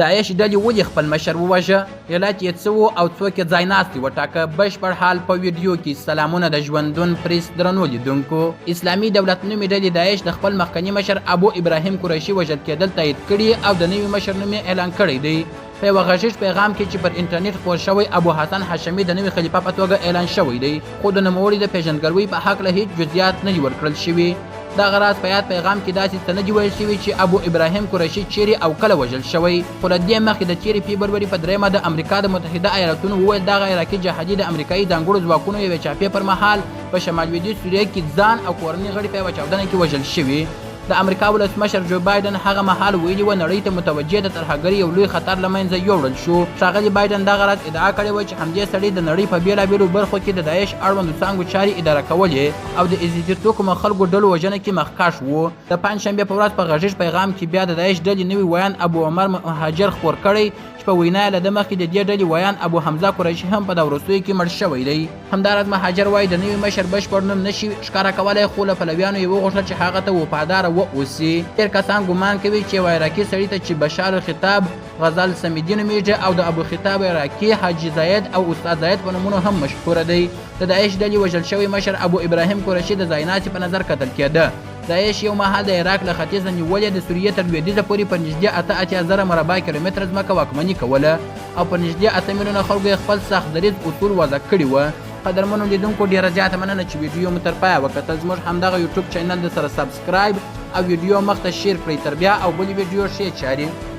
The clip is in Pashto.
داعش ډلې ولې خپل مشر ووژه؟ علت یې څه و او څوک یې ځایناستي وټاکه؟ بشپړ حال په ویډیو کې. سلامونه د ژوندون پریس درنو لیدونکو. اسلامي دولت نومي ډلې داعش د خپل مخکني مشر ابو ابراهیم قریشي وژل کېدل تایید کړي او د نوي مشر نوم یې اعلان کړی دی. په یوه غږیز پیغام کې چې پر انټرنیټ خپور شوی، ابو حسن هاشمي د نوي خلیفه په توګه اعلان شوی دی، خو د نوموړي د پیژندګلوۍ په هکله هیڅ جزئیات نه دي ورکړل شوي. دغه راز په یاد پیغام کې داسې څه نه دي ویل شوي چې ابو ابراهیم قریشي چیرې او کله وژل شوی. خو له دې مخکې د تېرې فبروري په 3 د امریکا د متحده ایالتونو وویل دغه عراقي جهادي د امریکایي ځانګړو ځواکونو یوې چاپې پر مهال په شمال لویدیځ سوریه کې ځان او کورنۍ غړي په یوه چاودنه کې وژل شوي. د امریکا ولسمشر جو بایدن هغه مهال ویلي و نړۍ ته متوجه د ترهګرۍ یو لوی خطر له منځه یوړل شو. ښاغلي بایدن دغه راز ادعا کړې وه چې همدې سړي د نړۍ په بېلابېلو برخو کې د داعش اړوندو څانګو چارې اداره کولې او د اضافي کومو خلکو ډلو وژنه کې مخکښ و. د پنجشنبې په ورځ په غږیز پیغام کې بیا د داعش ډلې نوي ویان ابو عمر مهاجر خپور کړی چې په وینا یې له ده مخکې د دې ډلې ویان ابو حمزه قریشي هم په دغه وروستیو کې مړ شوی دی. همداراز مهاجر وایي د نوي مشر بشپړ نوم نشي ښکاره کولی، خو له پلویانو یې وغوښتل چې هغه ته وفاداره واوسي. ډېر کسان ګمان کوي چې یو عراقي سړي ته چې بشار الخطاب غزال سمیدي نومیږي او د ابو خطاب عراقي حاجي زاید او استاد زاید په نومونو هم مشهوره دی. د داعش ډلې وژل شوی مشر ابو ابراهیم قریشي د ځایناستي په نظر کتل کېده. داعش یو مهال د عراق له ختیځه نیولې د سوریې تر لویدیځه پورې په نږدې 88,000 مربع کیلومتره ځمکه واکمني کوله او په نږدې 8 میلیونه خلکو یې خپل سخت دریځ اصول وضع کړي وه. قدرمنو لیدونکو ډېره زیاته مننه چې ویډیو مو تر پایه وکتل. زموږ همدغه یوټیوب چینل د سره سبسکرایب او ویډیو مخ ته شیر کړئ. تر بیا او بلې ویډیو ښې چارې.